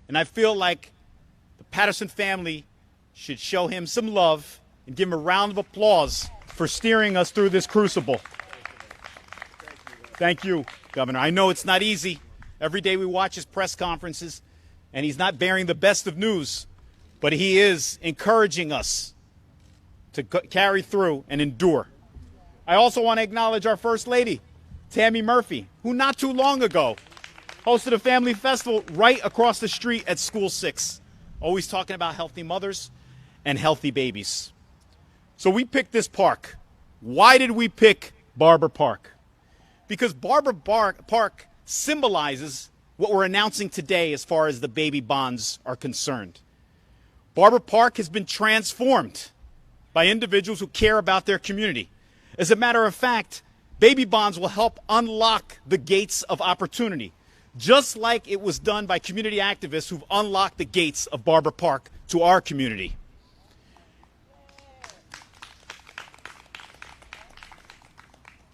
And I feel like the Patterson family should show him some love and give him a round of applause for steering us through this crucible. Thank you, Governor. I know it's not easy. Every day we watch his press conferences, and he's not bearing the best of news, but he is encouraging us to carry through and endure. I also want to acknowledge our First Lady, Tammy Murphy, who not too long ago hosted a family festival right across the street at School 6, always talking about healthy mothers and healthy babies. So we picked this park. Why did we pick Barber Park? Because Barber Park symbolizes what we're announcing today as far as the baby bonds are concerned. Barber Park has been transformed by individuals who care about their community. As a matter of fact, baby bonds will help unlock the gates of opportunity, just like it was done by community activists who've unlocked the gates of Barber Park to our community.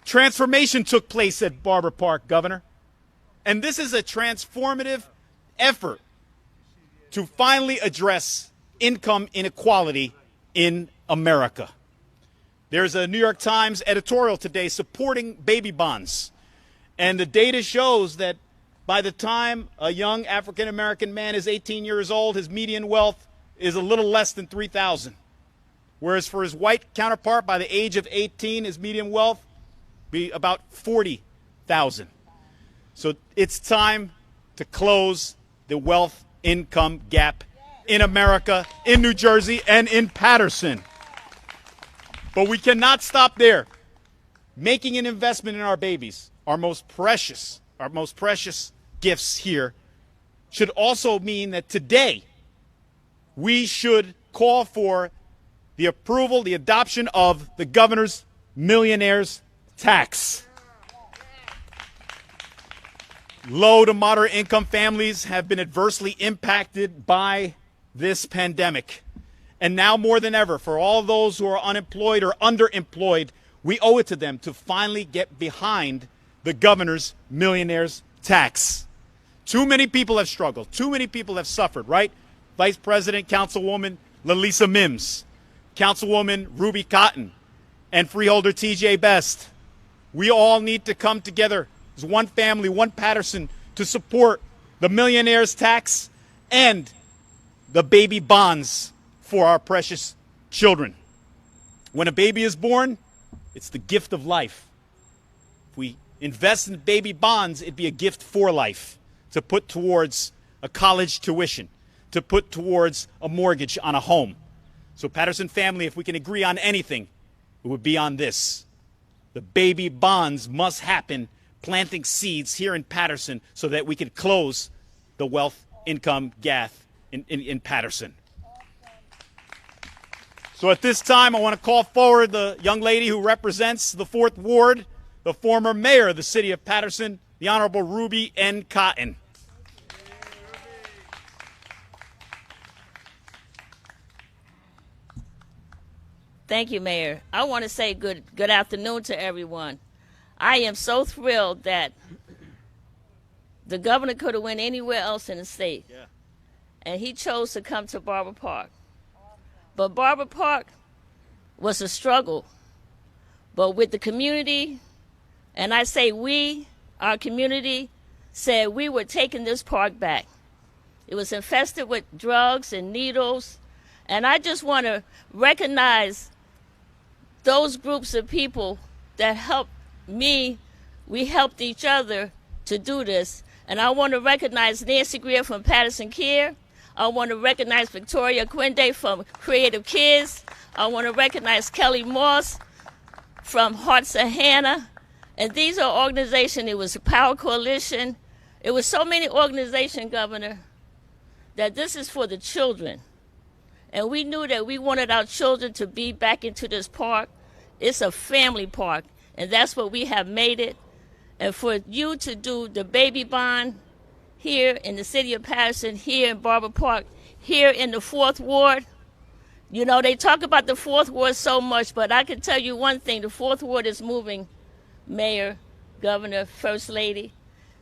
Transformation took place at Barber Park, Governor. And this is a transformative effort to finally address income inequality in America. There's a New York Times editorial today supporting baby bonds. And the data shows that by the time a young African-American man is 18 years old, his median wealth is a little less than $3,000. Whereas for his white counterpart, by the age of 18, his median wealth be about $40,000. So it's time to close the wealth income gap in America, in New Jersey, and in Patterson. But we cannot stop there. Making an investment in our babies, our most precious gifts here, should also mean that today we should call for the approval, the adoption of the governor's millionaire's tax. Low to moderate income families have been adversely impacted by this pandemic. And now more than ever, for all those who are unemployed or underemployed, we owe it to them to finally get behind the governor's millionaire's tax. Too many people have struggled. Too many people have suffered, right? Vice President, Councilwoman Lalisa Mims, Councilwoman Ruby Cotton, and Freeholder TJ Best. We all need to come together as one family, one Patterson, to support the millionaire's tax and the baby bonds for our precious children. When a baby is born, it's the gift of life. If we invest in baby bonds, it'd be a gift for life, to put towards a college tuition, to put towards a mortgage on a home. So Patterson family, if we can agree on anything, it would be on this. The baby bonds must happen, planting seeds here in Patterson so that we can close the wealth income gap in Patterson. So at this time, I want to call forward the young lady who represents the 4th Ward, the former mayor of the city of Patterson, the Honorable Ruby N. Cotton. Thank you, Mayor. I want to say good afternoon to everyone. I am so thrilled that the governor could have went anywhere else in the state, and he chose to come to Barber Park. But Barber Park was a struggle. But with the community, and I say we, our community, said we were taking this park back. It was infested with drugs and needles, and I just want to recognize those groups of people that helped me. We helped each other to do this. And I want to recognize Nancy Greer from Patterson Care. I want to recognize Victoria Quinde from Creative Kids. I want to recognize Kelly Moss from Hearts of Hannah. And these are organizations. It was a Power Coalition. It was so many organizations, Governor, that this is for the children. And we knew that we wanted our children to be back into this park. It's a family park, and that's what we have made it. And for you to do the baby bond here in the city of Patterson, here in Barber Park, here in the 4th Ward, you know, they talk about the 4th Ward so much, but I can tell you one thing, the 4th Ward is moving, Mayor, Governor, First Lady.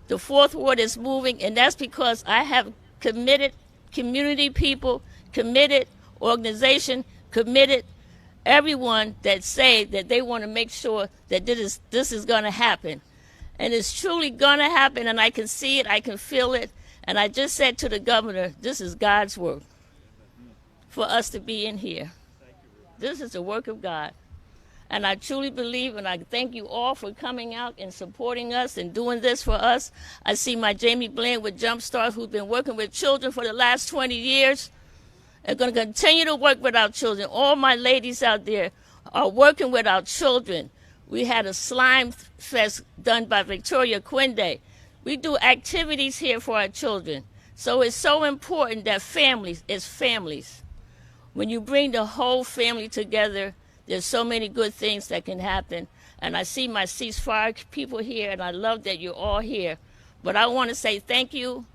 The 4th Ward is moving, and that's because I have committed community people, committed organization, committed everyone that say that they want to make sure that this is going to happen. And it's truly going to happen, and I can see it, I can feel it. And I just said to the governor, this is God's work for us to be in here. This is the work of God. And I truly believe, and I thank you all for coming out and supporting us and doing this for us. I see my Jamie Bland with Jumpstart, who's been working with children for the last 20 years, and going to continue to work with our children. All my ladies out there are working with our children. We had a slime fest done by Victoria Quinde. We do activities here for our children. So it's so important that families is families. When you bring the whole family together, there's so many good things that can happen. And I see my ceasefire people here, and I love that you're all here. But I want to say thank you,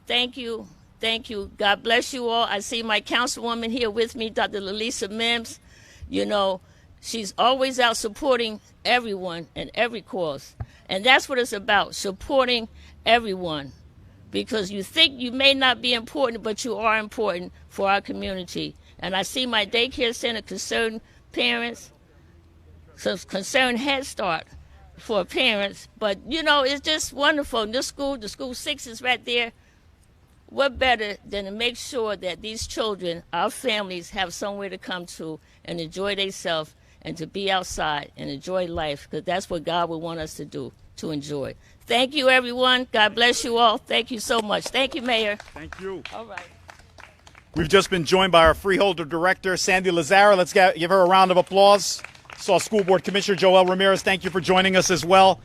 thank you, thank you. God bless you all. I see my councilwoman here with me, Dr. Lalisa Mims. You know, she's always out supporting everyone and every cause. And that's what it's about, supporting everyone. Because you think you may not be important, but you are important for our community. And I see my daycare center concerned parents, some concerned Head Start for parents. But, you know, it's just wonderful. This school, the school 6 is right there. What better than to make sure that these children, our families, have somewhere to come to and enjoy themselves and to be outside and enjoy life, because that's what God would want us to do, to enjoy. Thank you, everyone. God bless you all. Thank you so much. Thank you, Mayor. Thank you. All right. We've just been joined by our Freeholder Director, Sandy Lazara. Let's give her a round of applause. Saw School Board Commissioner Joel Ramirez. Thank you for joining us as well.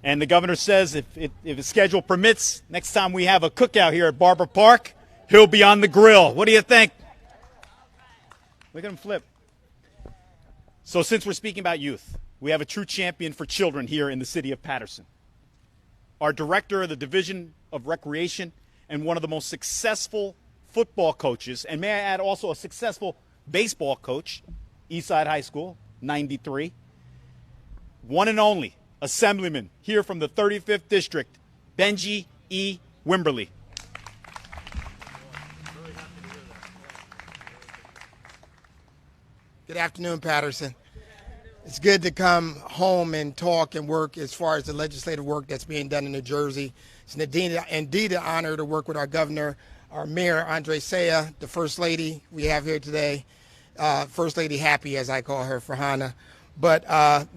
And the governor says if his schedule permits, next time we have a cookout here at Barber Park, he'll be on the grill. What do you think? Look at him flip. So since we're speaking about youth, we have a true champion for children here in the city of Patterson. Our director of the Division of Recreation and one of the most successful football coaches, and may I add also a successful baseball coach, Eastside High School, 93. One and only Assemblyman here from the 35th District, Benji E. Wimberly. Good afternoon, Patterson. It's good to come home and talk and work as far as the legislative work that's being done in New Jersey. It's indeed an honor to work with our governor, our mayor, Andre Saya, the First Lady we have here today, First Lady Happy, as I call her, for Hannah. But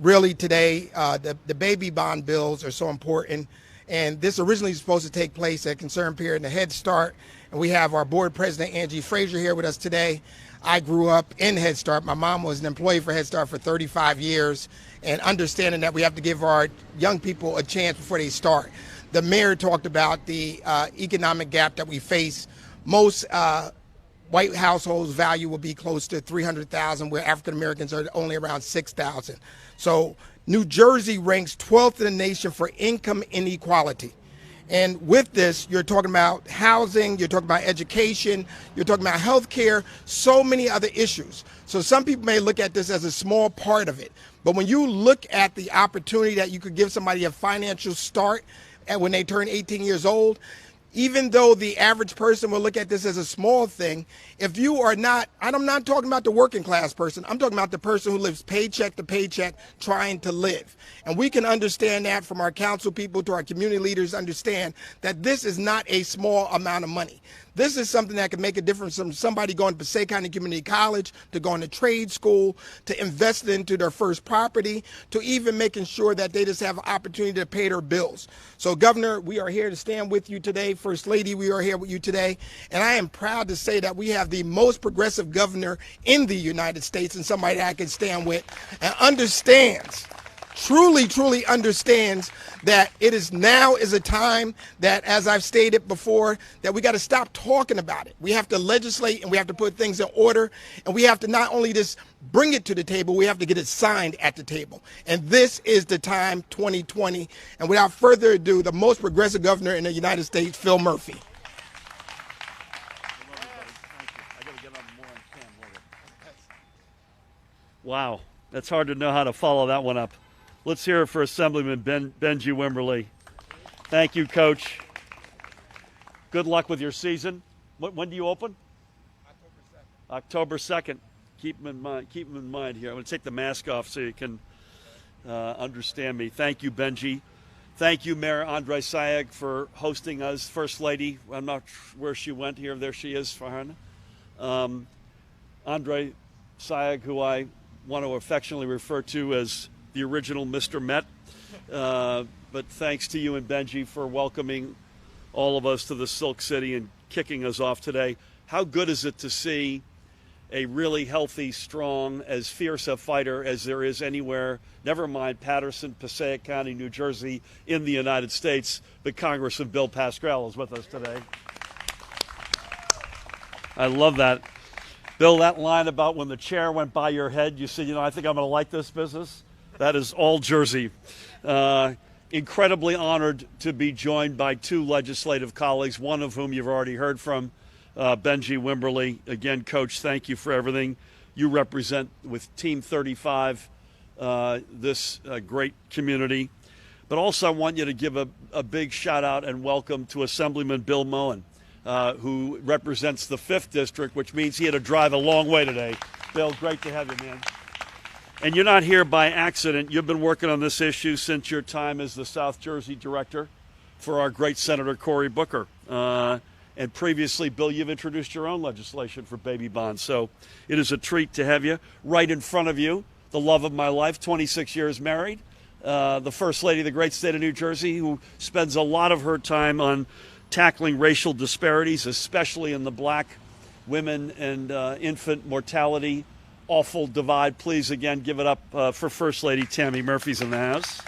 really today, the baby bond bills are so important. And this originally was supposed to take place at Concerned Parent and Head Start. And we have our board president, Angie Frazier, here with us today. I grew up in Head Start. My mom was an employee for Head Start for 35 years. And understanding that we have to give our young people a chance before they start. The mayor talked about the economic gap that we face. Most white households' value will be close to $300,000, where African Americans are only around $6,000. So New Jersey ranks 12th in the nation for income inequality. And with this, you're talking about housing, you're talking about education, you're talking about health care, so many other issues. So some people may look at this as a small part of it. But when you look at the opportunity that you could give somebody a financial start and when they turn 18 years old, even though the average person will look at this as a small thing, if you are not, I'm not talking about the working class person, I'm talking about the person who lives paycheck to paycheck trying to live. And we can understand that from our council people to our community leaders, understand that this is not a small amount of money. This is something that can make a difference from somebody going to Passaic County Community College, to going to trade school, to invest into their first property, to even making sure that they just have an opportunity to pay their bills. So, Governor, we are here to stand with you today. First Lady, we are here with you today. And I am proud to say that we have the most progressive governor in the United States, and somebody that I can stand with and understands, truly understands that it is now is a time that, as I've stated before, that we got to stop talking about it. We have to legislate and we have to put things in order, and we have to not only just bring it to the table, we have to get it signed at the table. And this is the time, 2020. And without further ado, the most progressive governor in the United States, Phil Murphy. Wow, that's hard to know how to follow that one up. Let's hear it for Assemblyman Benji Wimberly. Thank you, Coach. Good luck with your season. When do you open? October 2nd. Keep them in mind here. I'm going to take the mask off so you can understand me. Thank you, Benji. Thank you, Mayor Andre Sayegh, for hosting us. First Lady, I'm not sure where she went here. There she is, Farhana. Andre Sayegh, who I want to affectionately refer to as the original Mr. Met. But thanks to you and Benji for welcoming all of us to the Silk City and kicking us off today. How good is it to see a really healthy, strong, as fierce a fighter as there is anywhere, never mind Paterson, Passaic County, New Jersey, in the United States, but Congressman Bill Pascrell is with us today. I love that. Bill, that line about when the chair went by your head, you said, I think I'm going to like this business. That is all Jersey. Incredibly honored to be joined by two legislative colleagues, one of whom you've already heard from, Benji Wimberly. Again, Coach, thank you for everything. You represent with Team 35 this great community. But also I want you to give a big shout out and welcome to Assemblyman Bill Moen, who represents the 5th District, which means he had to drive a long way today. Bill, great to have you, man. And you're not here by accident. You've been working on this issue since your time as the South Jersey director for our great Senator Cory Booker. And previously, Bill, you've introduced your own legislation for baby bonds. So it is a treat to have you right in front of you, the love of my life, 26 years married, the First Lady of the great state of New Jersey, who spends a lot of her time on tackling racial disparities, especially in the black women and infant mortality awful divide. Please, again, give it up for First Lady Tammy Murphy's in the house.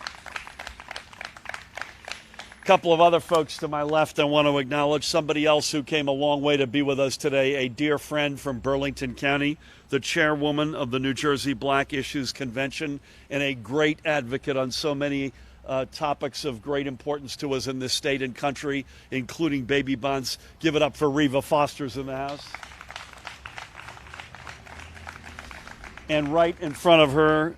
A couple of other folks to my left I want to acknowledge. Somebody else who came a long way to be with us today, a dear friend from Burlington County, the chairwoman of the New Jersey Black Issues Convention, and a great advocate on so many topics of great importance to us in this state and country, including baby bonds. Give it up for Reva Foster's in the house. And right in front of her,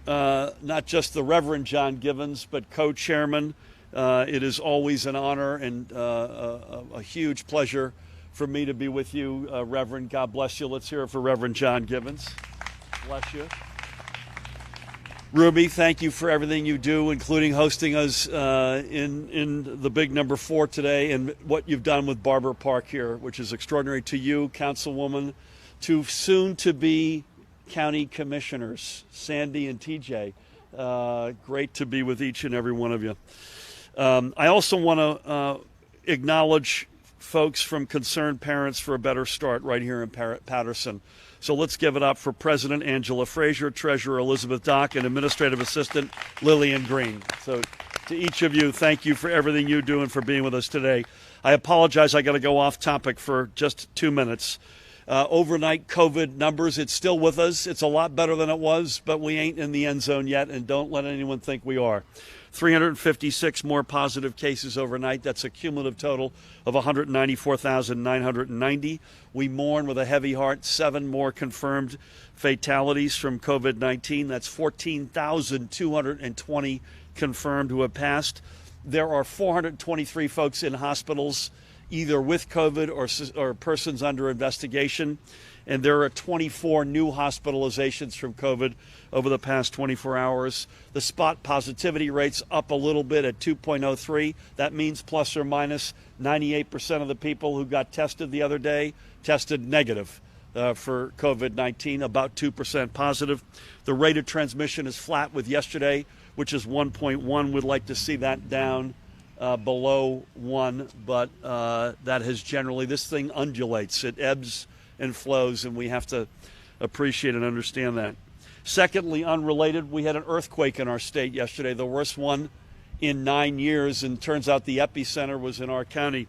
not just the Reverend John Givens, but co-chairman. It is always an honor and a huge pleasure for me to be with you, Reverend. God bless you. Let's hear it for Reverend John Givens. Bless you. Ruby, thank you for everything you do, including hosting us in the big number 4 today, and what you've done with Barber Park here, which is extraordinary. To you, Councilwoman, to soon-to-be county commissioners, Sandy and TJ. Great to be with each and every one of you. I also want to acknowledge folks from Concerned Parents for a Better Start right here in Paterson. So let's give it up for President Angela Frazier, Treasurer Elizabeth Dock, and Administrative Assistant Lillian Green. So to each of you, thank you for everything you do and for being with us today. I apologize, I got to go off topic for just 2 minutes. Overnight COVID numbers, it's still with us. It's a lot better than it was, but we ain't in the end zone yet, and don't let anyone think we are. 356 more positive cases overnight. That's a cumulative total of 194,990. We mourn with a heavy heart 7 more confirmed fatalities from COVID-19. That's 14,220 confirmed who have passed. There are 423 folks in hospitals, either with COVID or persons under investigation. And there are 24 new hospitalizations from COVID over the past 24 hours. The spot positivity rate's up a little bit at 2.03. That means plus or minus 98% of the people who got tested the other day tested negative for COVID-19, about 2% positive. The rate of transmission is flat with yesterday, which is 1.1. We'd like to see that down below 1, but that has generally, this thing undulates. It ebbs and flows, and we have to appreciate and understand that. Secondly, unrelated, we had an earthquake in our state yesterday, the worst one in 9 years, and turns out the epicenter was in our county.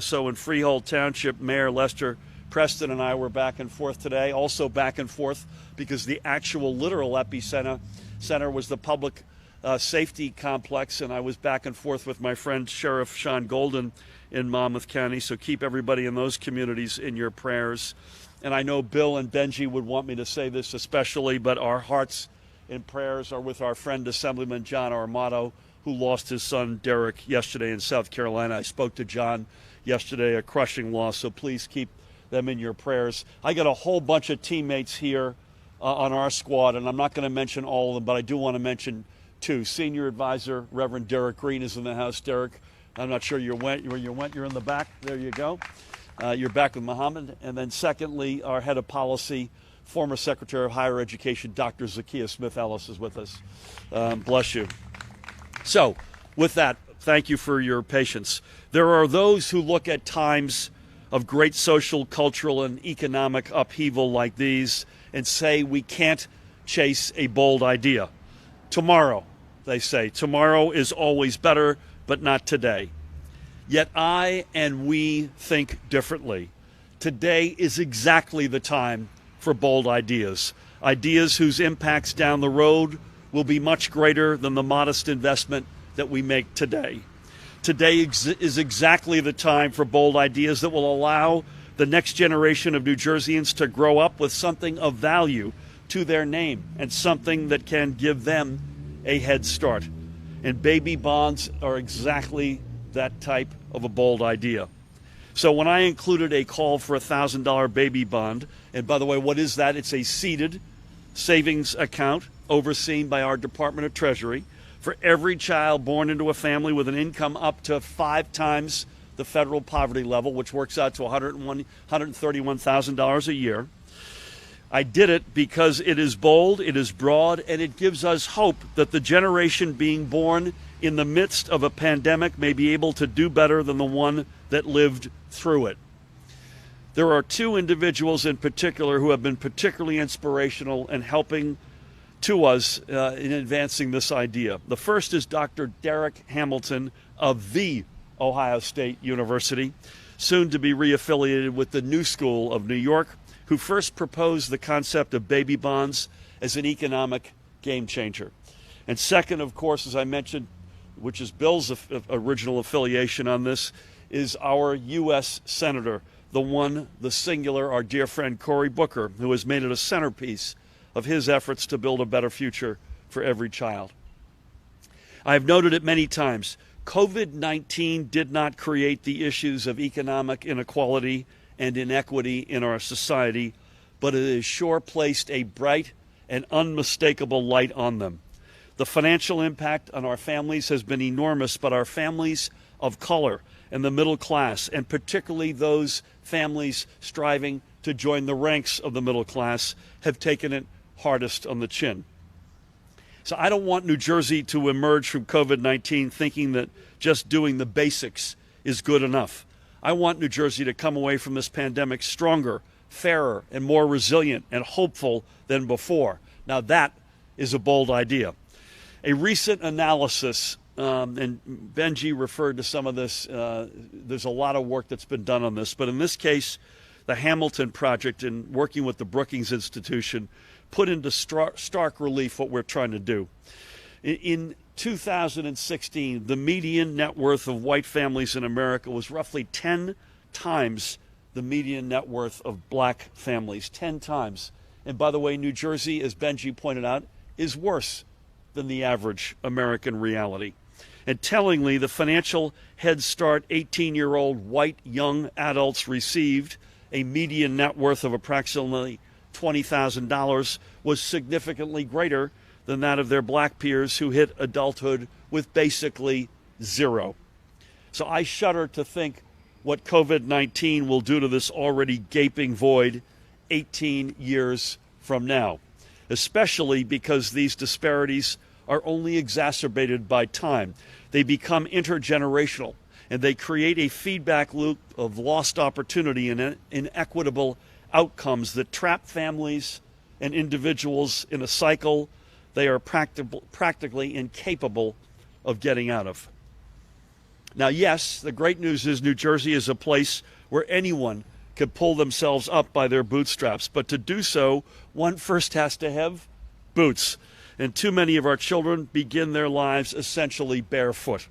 So in Freehold Township, Mayor Lester Preston and I were back and forth today, also back and forth because the actual literal epicenter was the public safety complex, and I was back and forth with my friend Sheriff Sean Golden in Monmouth County, so keep everybody in those communities in your prayers. And I know Bill and Benji would want me to say this especially, but our hearts and prayers are with our friend Assemblyman John Armato, who lost his son Derek yesterday in South Carolina. I spoke to John yesterday, a crushing loss, so please keep them in your prayers. I got a whole bunch of teammates here on our squad, and I'm not going to mention all of them, but I do want to mention two. Senior Advisor Reverend Derek Green is in the house. Derek, I'm not sure you went. You're in the back. There you go. You're back with Muhammad. And then secondly, our head of policy, former Secretary of Higher Education, Dr. Zakiya Smith-Ellis is with us. Bless you. So with that, thank you for your patience. There are those who look at times of great social, cultural, and economic upheaval like these and say we can't chase a bold idea. Tomorrow, they say, tomorrow is always better, but not today. Yet I and we think differently. Today is exactly the time for bold ideas, ideas whose impacts down the road will be much greater than the modest investment that we make today. Today is exactly the time for bold ideas that will allow the next generation of New Jerseyans to grow up with something of value to their name and something that can give them a head start. And baby bonds are exactly that type of a bold idea. So when I included a call for a $1,000 baby bond, and by the way, what is that? It's a seeded savings account overseen by our Department of Treasury for every child born into a family with an income up to 5 times the federal poverty level, which works out to $131,000 a year. I did it because it is bold, it is broad, and it gives us hope that the generation being born in the midst of a pandemic may be able to do better than the one that lived through it. There are 2 individuals in particular who have been particularly inspirational in helping to us in advancing this idea. The first is Dr. Derek Hamilton of the Ohio State University, soon to be reaffiliated with the New School of New York, who first proposed the concept of baby bonds as an economic game changer. And second, of course, as I mentioned, which is Bill's original affiliation on this, is our U.S. Senator, the one, the singular, our dear friend Cory Booker, who has made it a centerpiece of his efforts to build a better future for every child. I have noted it many times. COVID-19 did not create the issues of economic inequality and inequity in our society, but it has sure placed a bright and unmistakable light on them. The financial impact on our families has been enormous, but our families of color and the middle class, and particularly those families striving to join the ranks of the middle class, have taken it hardest on the chin. So I don't want New Jersey to emerge from COVID-19 thinking that just doing the basics is good enough. I want New Jersey to come away from this pandemic stronger, fairer, and more resilient and hopeful than before. Now that is a bold idea. A recent analysis, and Benji referred to some of this, there's a lot of work that's been done on this, but in this case, the Hamilton Project, in working with the Brookings Institution, put into stark relief what we're trying to do. In 2016, the median net worth of white families in America was roughly 10 times the median net worth of black families, 10 times. And by the way, New Jersey, as Benji pointed out, is worse than the average American reality. And tellingly, the financial Head Start 18-year-old white young adults received, a median net worth of approximately $20,000, was significantly greater than that of their black peers who hit adulthood with basically zero. So I shudder to think what COVID-19 will do to this already gaping void 18 years from now, especially because these disparities are only exacerbated by time. They become intergenerational, and they create a feedback loop of lost opportunity and inequitable outcomes that trap families and individuals in a cycle they are practically incapable of getting out of. Now, yes, the great news is New Jersey is a place where anyone can pull themselves up by their bootstraps, but to do so, one first has to have boots. And too many of our children begin their lives essentially barefoot.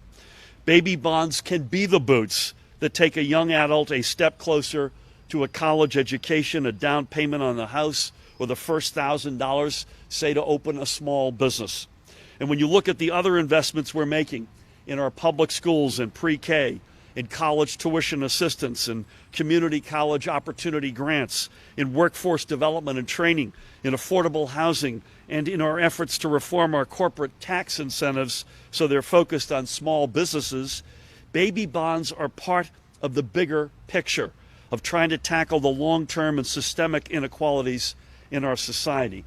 Baby bonds can be the boots that take a young adult a step closer to a college education, a down payment on the house, or the first $1,000, say, to open a small business. And when you look at the other investments we're making in our public schools and pre-K in college tuition assistance and community college opportunity grants, in workforce development and training, in affordable housing, and in our efforts to reform our corporate tax incentives so they're focused on small businesses, baby bonds are part of the bigger picture of trying to tackle the long-term and systemic inequalities in our society.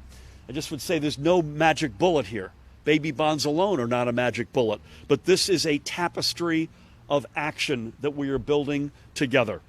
I just would say there's no magic bullet here. Baby bonds alone are not a magic bullet, but this is a tapestry of action that we are building together.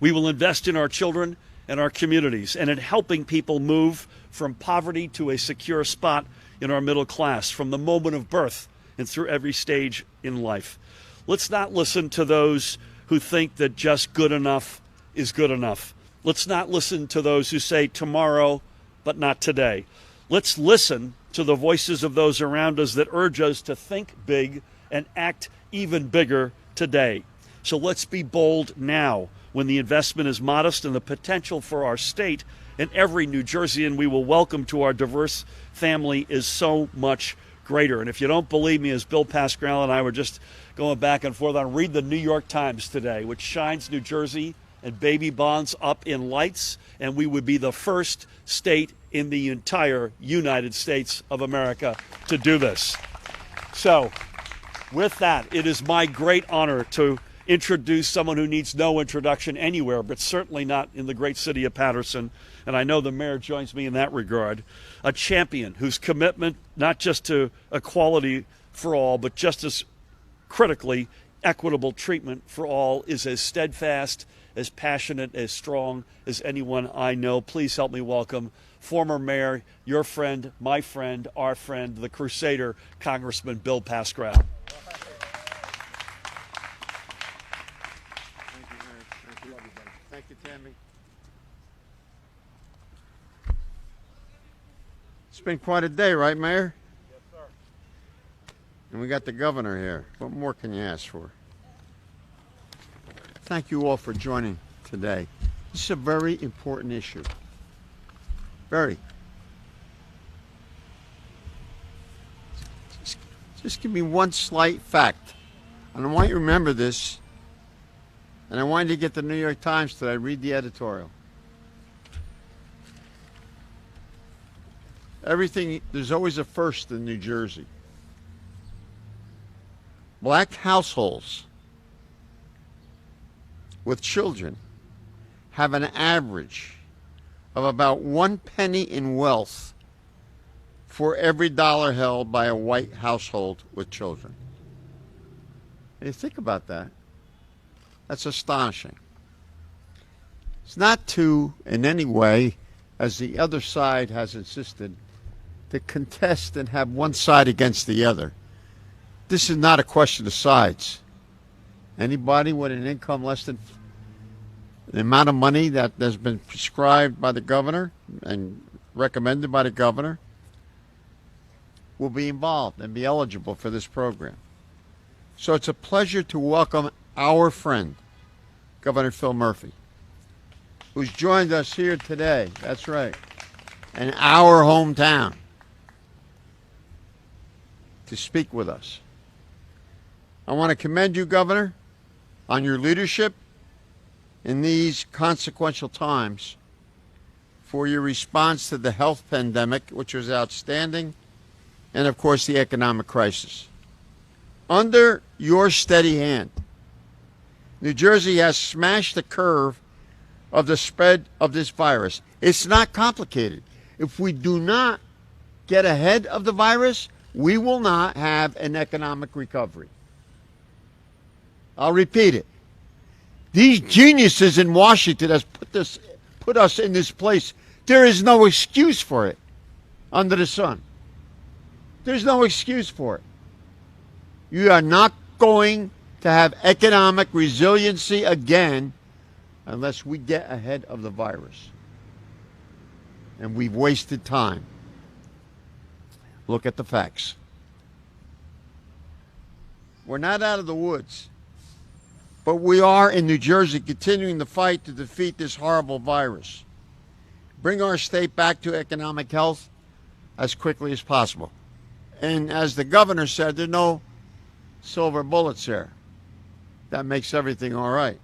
We will invest in our children and our communities and in helping people move from poverty to a secure spot in our middle class from the moment of birth and through every stage in life. Let's not listen to those who think that just good enough is good enough. Let's not listen to those who say tomorrow, but not today. Let's listen to the voices of those around us that urge us to think big and act even bigger today. So let's be bold now when the investment is modest and the potential for our state and every New Jerseyan we will welcome to our diverse family is so much greater. And if you don't believe me, as Bill Pascrell and I were just going back and forth on, read the New York Times today, which shines New Jersey and baby bonds up in lights, and we would be the first state in the entire United States of America to do this. So with that, it is my great honor to introduce someone who needs no introduction anywhere, but certainly not in the great city of Paterson, and I know the mayor joins me in that regard, a champion whose commitment not just to equality for all, but just as critically equitable treatment for all is as steadfast, as passionate, as strong as anyone I know. Please help me welcome former mayor, your friend, my friend, our friend, the Crusader, Congressman Bill Pascrell. Thank you, Mayor. Thank you, everybody. Thank you, Tammy. It's been quite a day, right, Mayor? Yes, sir. And we got the governor here. What more can you ask for? Thank you all for joining today. This is a very important issue. Very. Just give me one slight fact. And I want you to remember this. And I want you to get the New York Times today. Read the editorial. Everything, there's always a first in New Jersey. Black households with children have an average of about 1 penny in wealth for every dollar held by a white household with children. And you think about that. That's astonishing. It's not to, in any way, as the other side has insisted, to contest and have one side against the other. This is not a question of sides. Anybody with an income less than the amount of money that has been prescribed by the governor and recommended by the governor will be involved and be eligible for this program. So it's a pleasure to welcome our friend, Governor Phil Murphy, who's joined us here today. That's right. In our hometown to speak with us. I want to commend you, Governor, on your leadership in these consequential times for your response to the health pandemic, which was outstanding, and of course the economic crisis. Under your steady hand, New Jersey has smashed the curve of the spread of this virus. It's not complicated. If we do not get ahead of the virus, we will not have an economic recovery. I'll repeat it. These geniuses in Washington has put us in this place. There is no excuse for it under the sun. There's no excuse for it. You are not going to have economic resiliency again unless we get ahead of the virus. And we've wasted time. Look at the facts. We're not out of the woods. But we are in New Jersey continuing the fight to defeat this horrible virus. Bring our state back to economic health as quickly as possible. And as the governor said, there are no silver bullets here. that makes everything all right.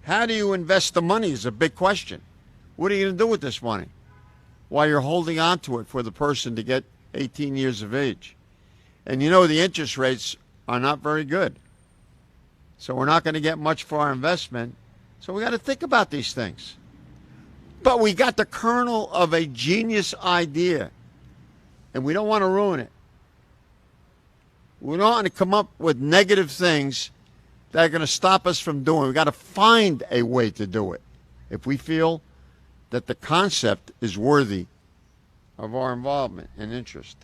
How do you invest the money is a big question. What are you going to do with this money while you're holding on to it for the person to get 18 years of age? And you know the interest rates are not very good. So we're not going to get much for our investment. So we got to think about these things. But we got the kernel of a genius idea, and we don't want to ruin it. We don't want to come up with negative things that are going to stop us from doing it. We got to find a way to do it if we feel that the concept is worthy of our involvement and interest.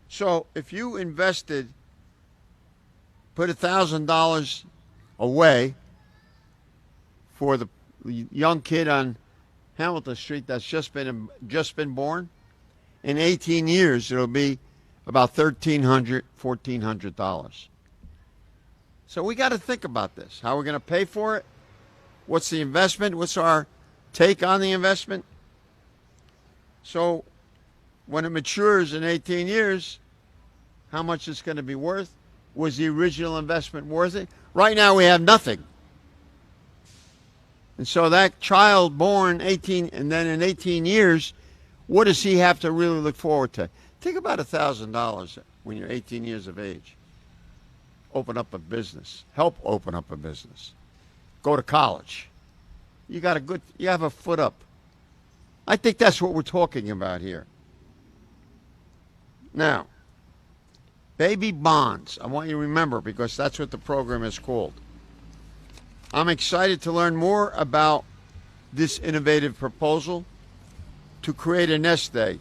So if you invested, put $1,000 away for the young kid on Hamilton Street that's just been born, in 18 years it'll be about $1,300, $1,400. So we got to think about this. How we're going to pay for it? What's the investment? What's our take on the investment? So when it matures in 18 years, how much it's going to be worth? Was the original investment worth it? Right now we have nothing. And so that child born 18, and then in 18 years, what does he have to really look forward to? Think about $1,000 when you're 18 years of age. Open up a business. Help open up a business. Go to college. You have a foot up. I think that's what we're talking about here. Now, baby bonds. I want you to remember, because that's what the program is called. I'm excited to learn more about this innovative proposal to create a nest egg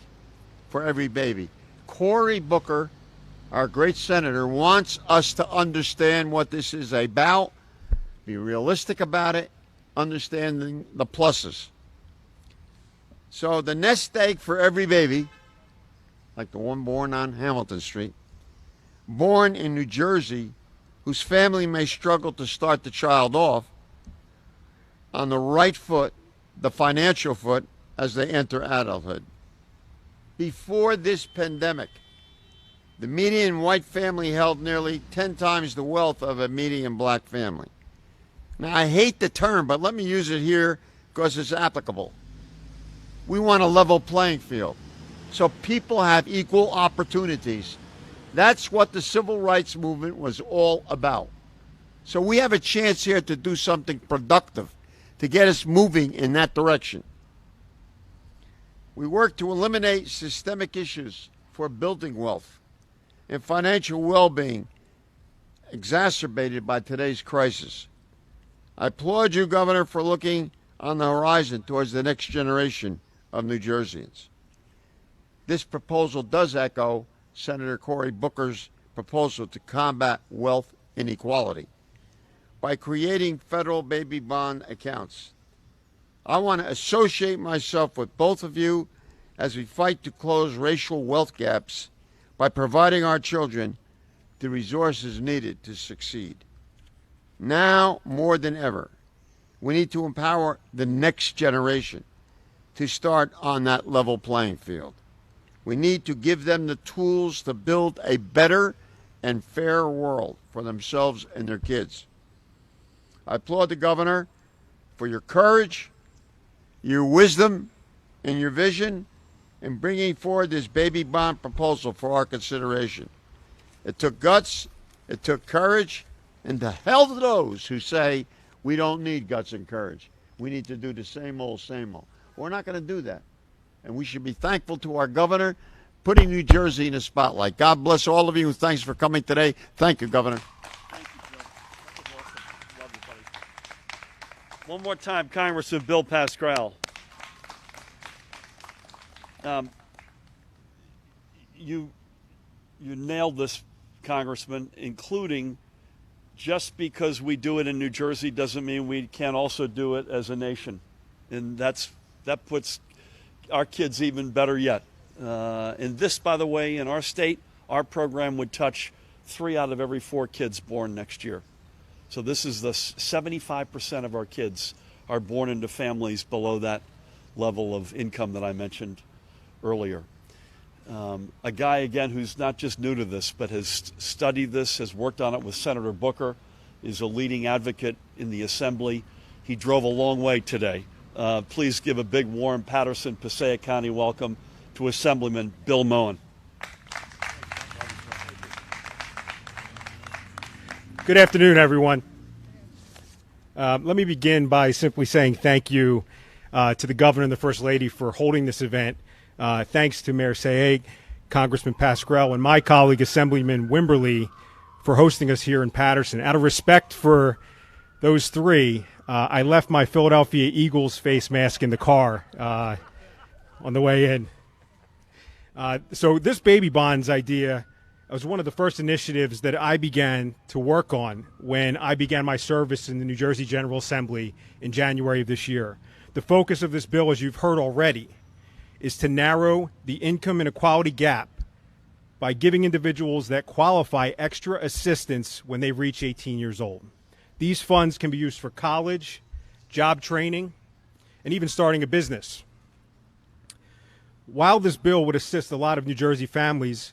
for every baby. Cory Booker, our great senator, wants us to understand what this is about, be realistic about it, understanding the pluses. So the nest egg for every baby, like the one born on Hamilton Street, born in New Jersey, whose family may struggle to start the child off on the right foot, the financial foot, as they enter adulthood. Before this pandemic, the median white family held nearly 10 times the wealth of a median black family. Now, I hate the term, but let me use it here because it's applicable. We want a level playing field, so people have equal opportunities. That's what the civil rights movement was all about. So we have a chance here to do something productive to get us moving in that direction. We work to eliminate systemic issues for building wealth and financial well-being exacerbated by today's crisis. I applaud you, Governor, for looking on the horizon towards the next generation of New Jerseyans. This proposal does echo Senator Cory Booker's proposal to combat wealth inequality by creating federal baby bond accounts. I want to associate myself with both of you as we fight to close racial wealth gaps by providing our children the resources needed to succeed. Now, more than ever, we need to empower the next generation to start on that level playing field. We need to give them the tools to build a better and fairer world for themselves and their kids. I applaud the Governor for your courage, your wisdom, and your vision in bringing forward this baby bond proposal for our consideration. It took guts, it took courage, and to hell to those who say we don't need guts and courage. We need to do the same old, same old. We're not going to do that. And we should be thankful to our governor putting New Jersey in the spotlight. God bless all of you. Thanks for coming today. Thank you, Governor. Thank you, Joe. That was awesome. Love you, buddy. One more time, Congressman Bill Pascrell. You nailed this, Congressman, including just because we do it in New Jersey doesn't mean we can't also do it as a nation. And that puts our kids even better yet. And this, by the way, in our state, our program would touch 3 out of every 4 kids born next year. So this is the 75% of our kids are born into families below that level of income that I mentioned earlier. A guy, again, who's not just new to this, but has studied this, has worked on it with Senator Booker, is a leading advocate in the Assembly. He drove a long way today. Please give a big, warm Patterson, Passaic County welcome to Assemblyman Bill Moen. Good afternoon, everyone. Let me begin by simply saying thank you to the Governor and the First Lady for holding this event. Thanks to Mayor Saeg, Congressman Pascrell, and my colleague, Assemblyman Wimberly, for hosting us here in Patterson. Out of respect for those three, I left my Philadelphia Eagles face mask in the car on the way in. So this baby bonds idea was one of the first initiatives that I began to work on when I began my service in the New Jersey General Assembly in January of this year. The focus of this bill, as you've heard already, is to narrow the income inequality gap by giving individuals that qualify extra assistance when they reach 18 years old. These funds can be used for college, job training, and even starting a business. While this bill would assist a lot of New Jersey families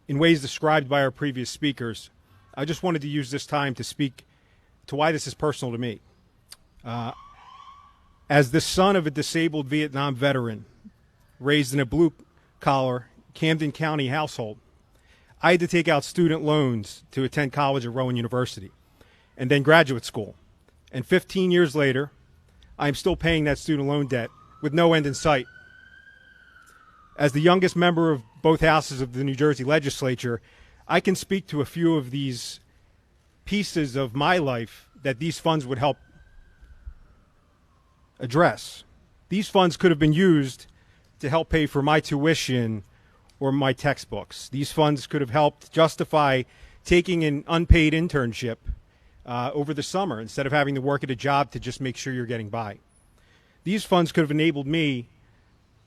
in ways described by our previous speakers, I just wanted to use this time to speak to why this is personal to me. As the son of a disabled Vietnam veteran, raised in a blue-collar Camden County household, I had to take out student loans to attend college at Rowan University and then graduate school. And 15 years later, I'm still paying that student loan debt with no end in sight. As the youngest member of both houses of the New Jersey legislature, I can speak to a few of these pieces of my life that these funds would help address. These funds could have been used to help pay for my tuition or my textbooks. These funds could have helped justify taking an unpaid internship over the summer instead of having to work at a job to just make sure you're getting by. These funds could have enabled me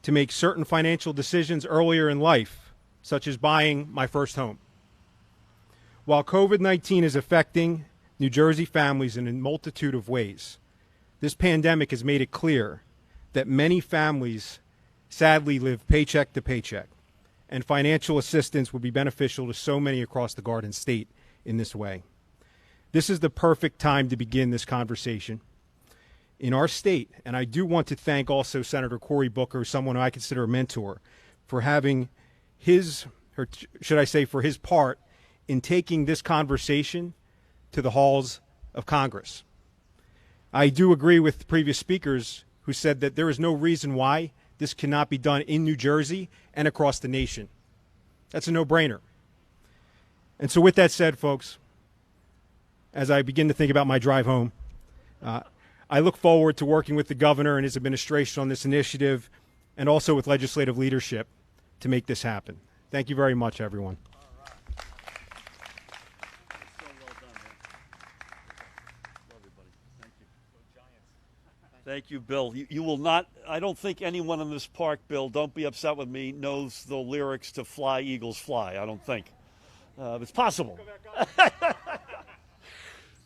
to make certain financial decisions earlier in life, such as buying my first home. While COVID-19 is affecting New Jersey families in a multitude of ways, this pandemic has made it clear that many families sadly live paycheck to paycheck, and financial assistance would be beneficial to so many across the Garden State in this way. This is the perfect time to begin this conversation in our state, and I do want to thank also Senator Cory Booker, someone who I consider a mentor, for having for his part in taking this conversation to the halls of Congress. I do agree with previous speakers who said that there is no reason why this cannot be done in New Jersey and across the nation. That's a no-brainer. And so with that said, folks, as I begin to think about my drive home, I look forward to working with the governor and his administration on this initiative and also with legislative leadership to make this happen. Thank you very much, everyone. Thank you, Bill. You will not, I don't think anyone in this park, Bill, don't be upset with me, knows the lyrics to Fly, Eagles, Fly. I don't think. It's possible.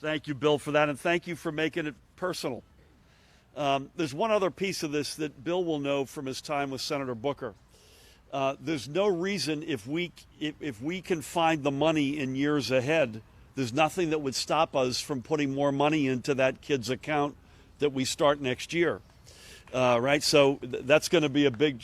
Thank you, Bill, for that, and thank you for making it personal. There's one other piece of this that Bill will know from his time with Senator Booker. There's no reason if we can find the money in years ahead, there's nothing that would stop us from putting more money into that kid's account that we start next year. Right? So that's going to be a big,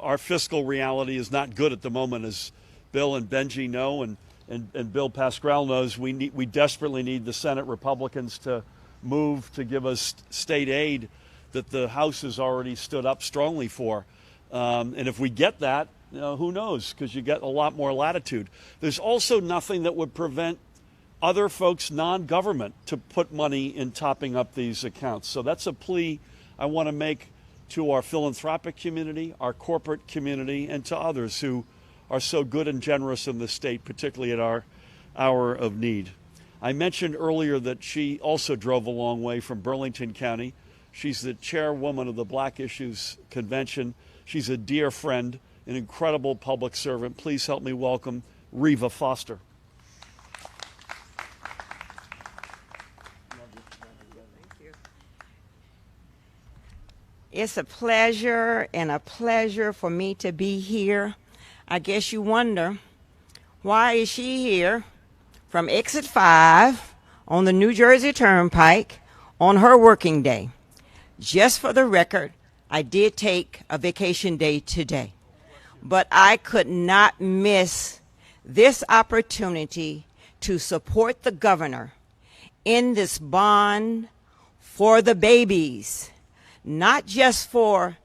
our fiscal reality is not good at the moment, as Bill and Benji know, and Bill Pascrell knows. We desperately need the Senate Republicans to move to give us state aid that the House has already stood up strongly for. And if we get that, who knows, because you get a lot more latitude. There's also nothing that would prevent other folks, non-government, to put money in topping up these accounts. So that's a plea I want to make to our philanthropic community, our corporate community, and to others who are so good and generous in the state, particularly at our hour of need. I mentioned earlier that she also drove a long way from Burlington County. She's the chairwoman of the Black Issues Convention. She's a dear friend, an incredible public servant. Please help me welcome Reva Foster. It's a pleasure for me to be here. I guess you wonder, why is she here from exit 5 on the New Jersey Turnpike on her working day? Just for the record, I did take a vacation day today, but I could not miss this opportunity to support the governor in this bond for the babies, not just for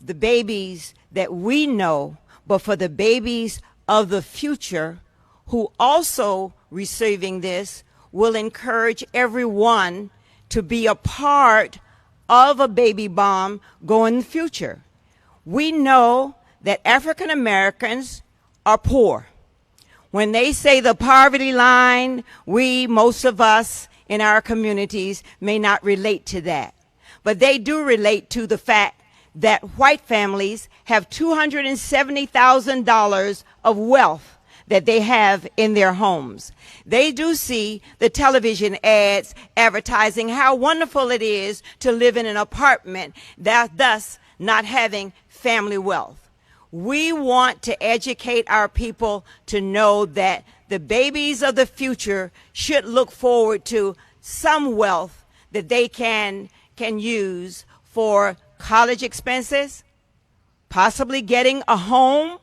the babies that we know, but for the babies of the future who also receiving this will encourage everyone to be a part of a baby bomb going in the future. We know that African Americans are poor. When they say the poverty line, most of us in our communities may not relate to that. But they do relate to the fact that white families have $270,000 of wealth that they have in their homes. They do see the television ads advertising how wonderful it is to live in an apartment, thus not having family wealth. We want to educate our people to know that the babies of the future should look forward to some wealth that they can use for college expenses, possibly getting a home.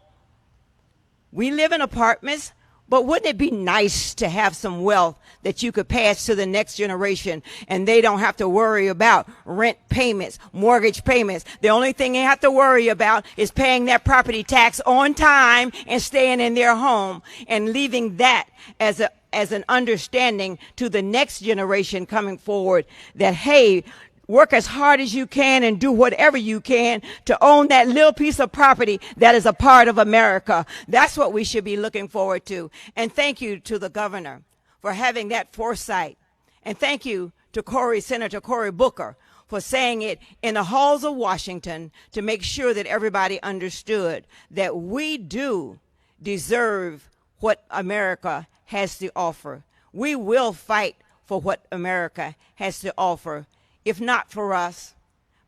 We live in apartments, but wouldn't it be nice to have some wealth that you could pass to the next generation and they don't have to worry about rent payments, mortgage payments? The only thing they have to worry about is paying that property tax on time and staying in their home, and leaving that as an understanding to the next generation coming forward that, hey, work as hard as you can and do whatever you can to own that little piece of property that is a part of America. That's what we should be looking forward to. And thank you to the governor for having that foresight. And thank you to Senator Cory Booker, for saying it in the halls of Washington to make sure that everybody understood that we do deserve what America has to offer. We will fight for what America has to offer. If not for us,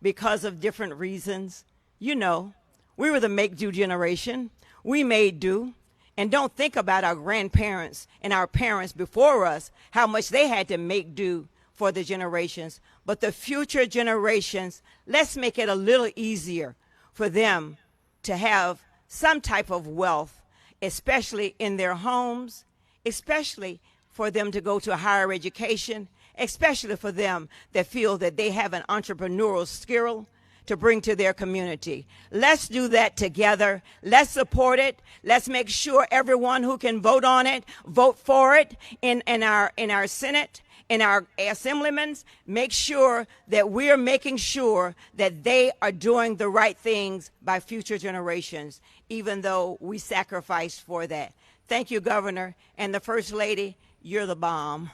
because of different reasons. You know, we were the make-do generation. We made do. And don't think about our grandparents and our parents before us, how much they had to make do for the generations. But the future generations, let's make it a little easier for them to have some type of wealth, especially in their homes, especially for them to go to a higher education, especially for them that feel that they have an entrepreneurial skill to bring to their community. Let's do that together. Let's support it. Let's make sure everyone who can vote on it, vote for it in our Senate, in our assemblymen. Make sure that we're making sure that they are doing the right things by future generations, even though we sacrificed for that. Thank you, Governor, and the First Lady. You're the bomb.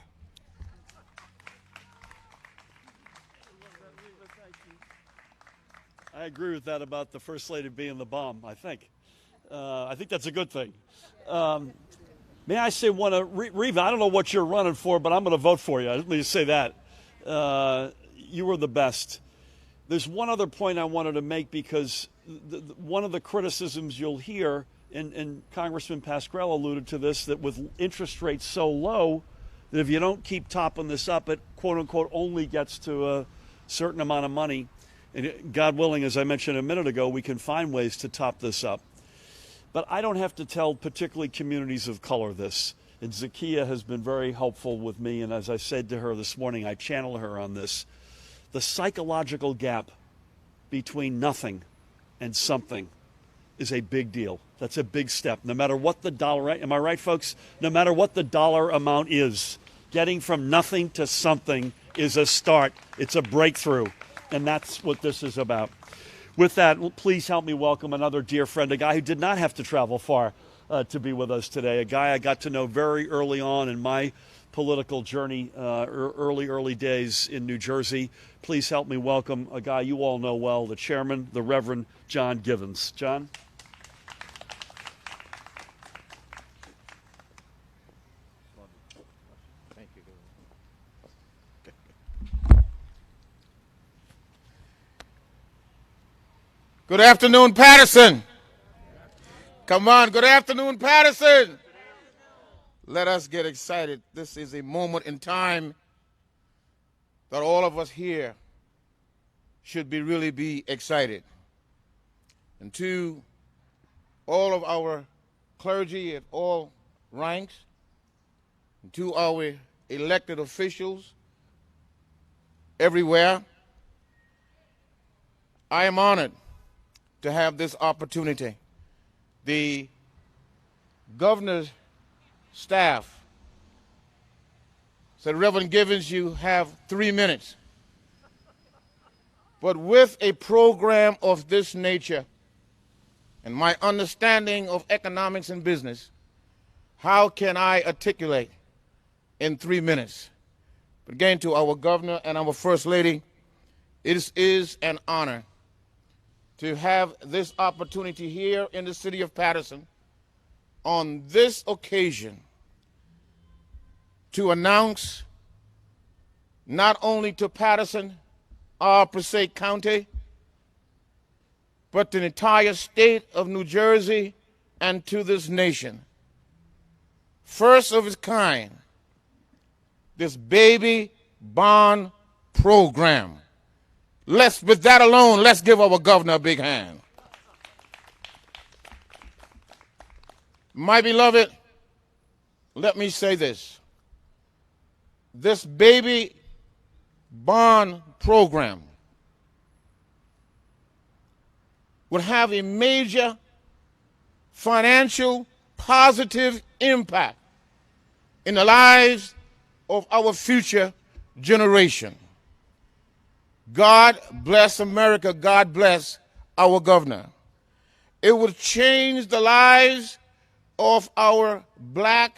I agree with that about the First Lady being the bomb, I think. I think that's a good thing. May I say one, Reva, I don't know what you're running for, but I'm going to vote for you. Let me just say that. You were the best. There's one other point I wanted to make, because one of the criticisms you'll hear, and Congressman Pascrell alluded to this, that with interest rates so low, that if you don't keep topping this up, it quote-unquote only gets to a certain amount of money. And God willing, as I mentioned a minute ago, we can find ways to top this up. But I don't have to tell particularly communities of color this. And Zakiya has been very helpful with me, and as I said to her this morning, I channel her on this. The psychological gap between nothing and something is a big deal. That's a big step. No matter what the dollar, am I right, folks? No matter what the dollar amount is, getting from nothing to something is a start. It's a breakthrough. And that's what this is about. With that, please help me welcome another dear friend, a guy who did not have to travel far to be with us today, a guy I got to know very early on in my political journey, early days in New Jersey. Please help me welcome a guy you all know well, the chairman, the Reverend John Givens. John? Good afternoon, Patterson. Come on, good afternoon, Patterson. Let us get excited. This is a moment in time that all of us here should really be excited. And to all of our clergy at all ranks, and to our elected officials everywhere, I am honored to have this opportunity. The governor's staff said, Reverend Givens, you have 3 minutes. But with a program of this nature and my understanding of economics and business, how can I articulate in 3 minutes? But again, to our governor and our first lady, it is an honor to have this opportunity here in the city of Patterson on this occasion to announce not only to Patterson, our Passaic County, but to the entire state of New Jersey and to this nation, first of its kind, this baby bond program. With that alone, let's give our governor a big hand. My beloved, let me say this. This baby bond program would have a major financial positive impact in the lives of our future generation. God bless America. God bless our governor. It would change the lives of our black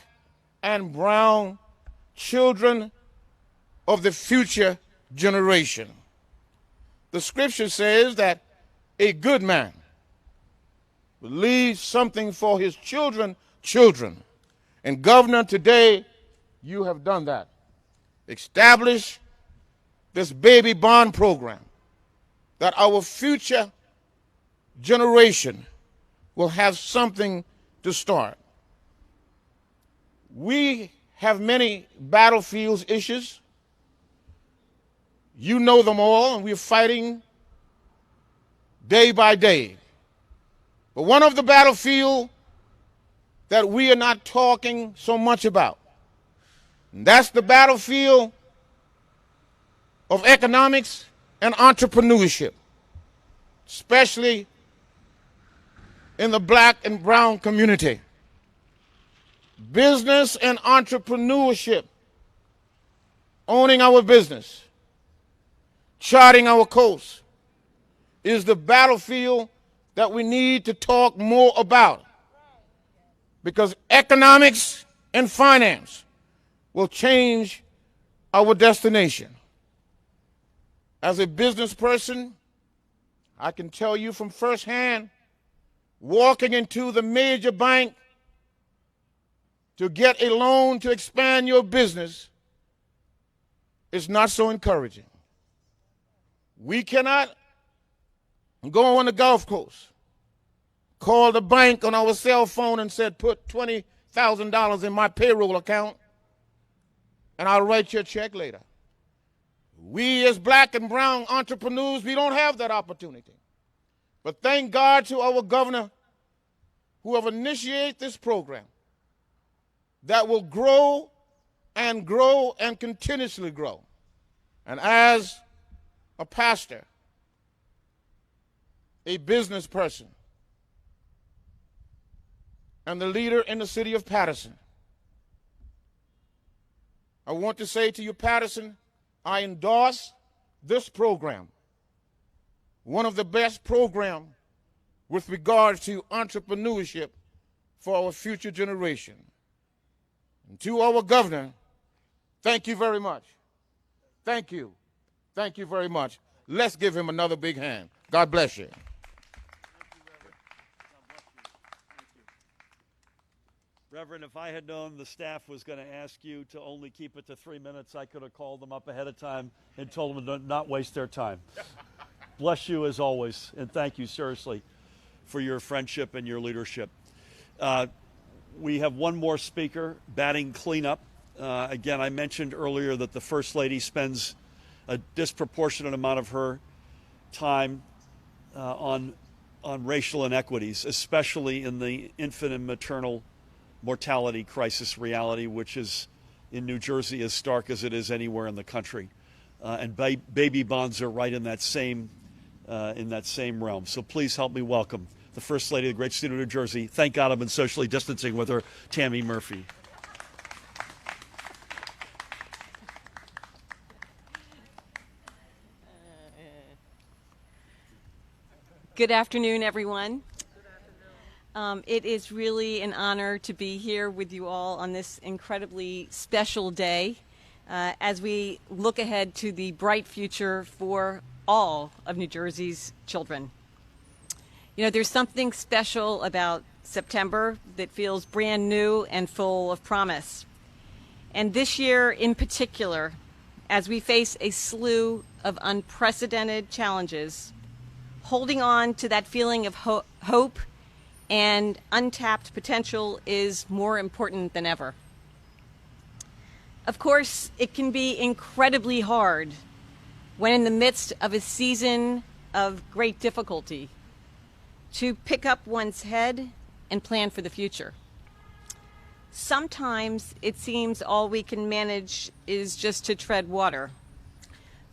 and brown children of the future generation. The scripture says that a good man will leave something for his children. And Governor, today you have done that. Establish this baby bond program that our future generation will have something to start. We have many battlefields issues. You know them all, and we're fighting day by day. But one of the battlefields that we are not talking so much about, and that's the battlefield of economics and entrepreneurship, especially in the black and brown community. Business and entrepreneurship, owning our business, charting our course, is the battlefield that we need to talk more about, because economics and finance will change our destination. As a business person, I can tell you from firsthand, walking into the major bank to get a loan to expand your business is not so encouraging. We cannot go on the Gulf Coast, call the bank on our cell phone and said, put $20,000 in my payroll account and I'll write you a check later. We as black and brown entrepreneurs, we don't have that opportunity. But thank God to our governor who have initiated this program that will grow and grow and continuously grow. And as a pastor, a business person, and the leader in the city of Patterson, I want to say to you, Patterson, I endorse this program, one of the best programs with regard to entrepreneurship for our future generation. And to our governor, thank you very much. Thank you. Thank you very much. Let's give him another big hand. God bless you. Reverend, if I had known the staff was going to ask you to only keep it to 3 minutes, I could have called them up ahead of time and told them to not waste their time. Bless you as always, and thank you seriously for your friendship and your leadership. We have one more speaker, batting cleanup. Again, I mentioned earlier that the First Lady spends a disproportionate amount of her time on racial inequities, especially in the infant and maternal mortality crisis reality, which is in New Jersey as stark as it is anywhere in the country. And baby bonds are right in that same realm. So please help me welcome the First Lady of the great state of New Jersey. Thank God I've been socially distancing with her, Tammy Murphy. Good afternoon, everyone. It is really an honor to be here with you all on this incredibly special day as we look ahead to the bright future for all of New Jersey's children. You know, there's something special about September that feels brand new and full of promise. And this year in particular, as we face a slew of unprecedented challenges, holding on to that feeling of hope and untapped potential is more important than ever. Of course, it can be incredibly hard when in the midst of a season of great difficulty to pick up one's head and plan for the future. Sometimes it seems all we can manage is just to tread water.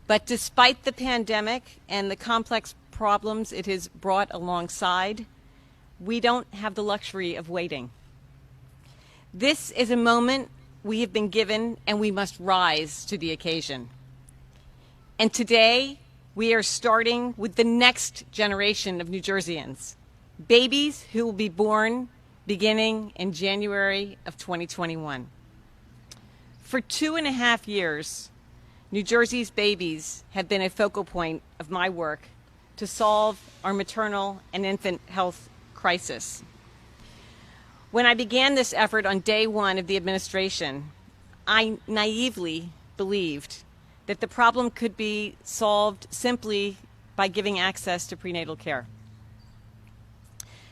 But despite the pandemic and the complex problems it has brought alongside, we don't have the luxury of waiting. This is a moment we have been given, and we must rise to the occasion. And today, we are starting with the next generation of New Jerseyans, babies who will be born beginning in January of 2021. For 2.5 years, New Jersey's babies have been a focal point of my work to solve our maternal and infant health crisis. When I began this effort on day one of the administration, I naively believed that the problem could be solved simply by giving access to prenatal care.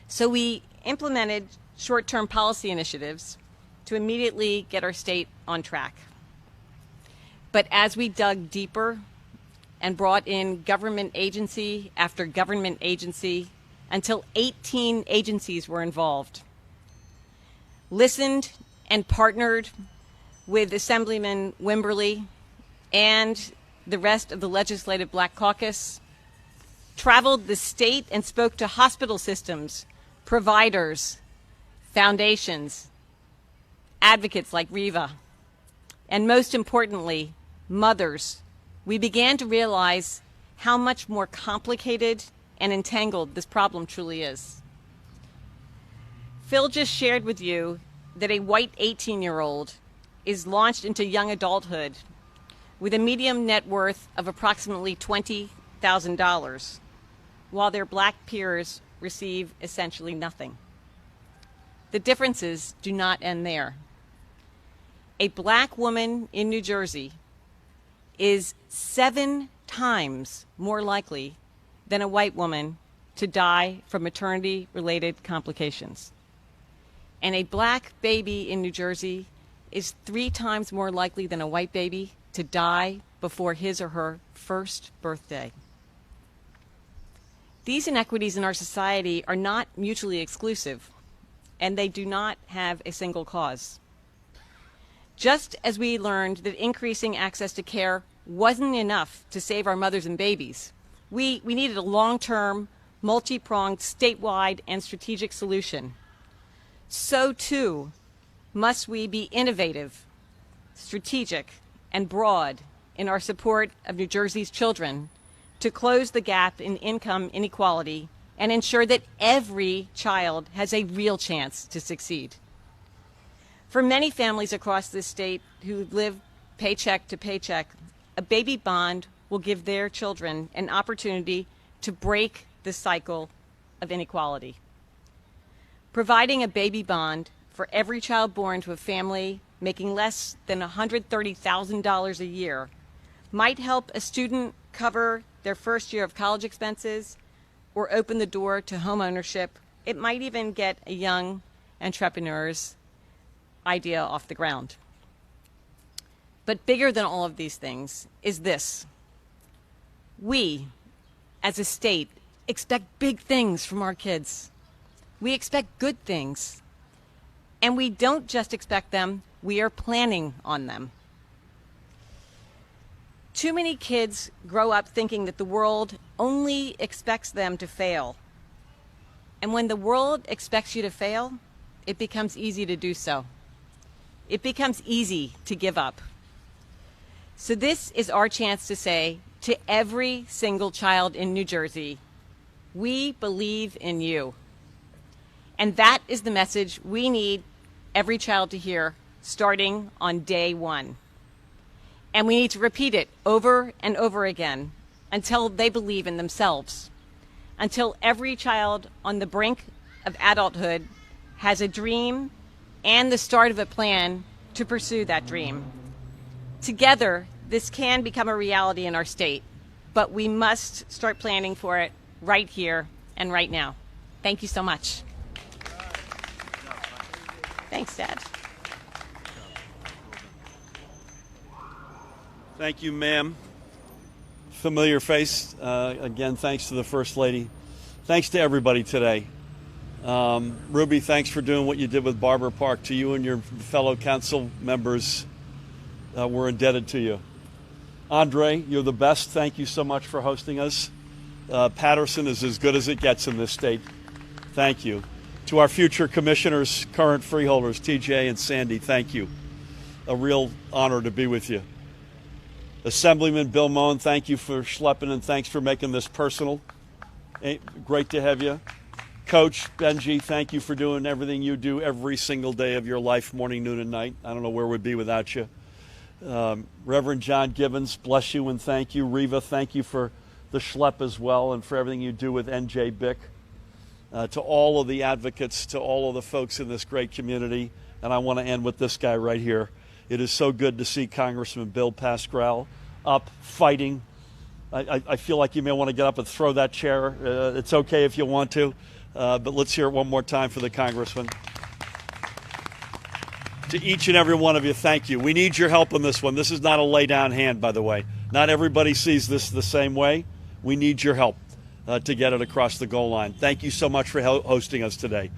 So we implemented short-term policy initiatives to immediately get our state on track. But as we dug deeper and brought in government agency after government agency until 18 agencies were involved, listened and partnered with Assemblyman Wimberly and the rest of the Legislative Black Caucus, traveled the state and spoke to hospital systems, providers, foundations, advocates like Riva, and most importantly, mothers, we began to realize how much more complicated and entangled this problem truly is. Phil just shared with you that a white 18-year-old is launched into young adulthood with a median net worth of approximately $20,000, while their black peers receive essentially nothing. The differences do not end there. A black woman in New Jersey is 7 times more likely than a white woman to die from maternity-related complications. And a black baby in New Jersey is 3 times more likely than a white baby to die before his or her first birthday. These inequities in our society are not mutually exclusive, and they do not have a single cause. Just as we learned that increasing access to care wasn't enough to save our mothers and babies, we needed a long-term, multi-pronged, statewide, and strategic solution. So too must we be innovative, strategic, and broad in our support of New Jersey's children to close the gap in income inequality and ensure that every child has a real chance to succeed. For many families across this state who live paycheck to paycheck, a baby bond will give their children an opportunity to break the cycle of inequality. Providing a baby bond for every child born to a family making less than $130,000 a year might help a student cover their first year of college expenses or open the door to home ownership. It might even get a young entrepreneurs idea off the ground. But bigger than all of these things is this. We, as a state, expect big things from our kids. We expect good things. And we don't just expect them, we are planning on them. Too many kids grow up thinking that the world only expects them to fail. And when the world expects you to fail, it becomes easy to do so. It becomes easy to give up. So this is our chance to say to every single child in New Jersey, we believe in you. And that is the message we need every child to hear starting on day one. And we need to repeat it over and over again until they believe in themselves, until every child on the brink of adulthood has a dream and the start of a plan to pursue that dream. Together, this can become a reality in our state, but we must start planning for it right here and right now. Thank you so much. Thanks, Dad. Thank you, ma'am. Familiar face. Again, thanks to the First Lady. Thanks to everybody today. Ruby, thanks for doing what you did with Barber Park. To you and your fellow council members, we're indebted to you. Andre, you're the best. Thank you so much for hosting us. Patterson is as good as it gets in this state. Thank you. To our future commissioners, current freeholders, TJ and Sandy, thank you. A real honor to be with you. Assemblyman Bill Moen, thank you for schlepping and thanks for making this personal. Great to have you. Coach Benji, thank you for doing everything you do every single day of your life, morning, noon, and night. I don't know where we'd be without you. Reverend John Gibbons, bless you and thank you. Reva, thank you for the schlep as well and for everything you do with NJ.com. To all of the advocates, to all of the folks in this great community, and I want to end with this guy right here. It is so good to see Congressman Bill Pascrell up fighting. I feel like you may want to get up and throw that chair. It's okay if you want to, but let's hear it one more time for the Congressman. To each and every one of you, thank you. We need your help on this one. This is not a lay down hand, by the way. Not everybody sees this the same way. We need your help to get it across the goal line. Thank you so much for hosting us today.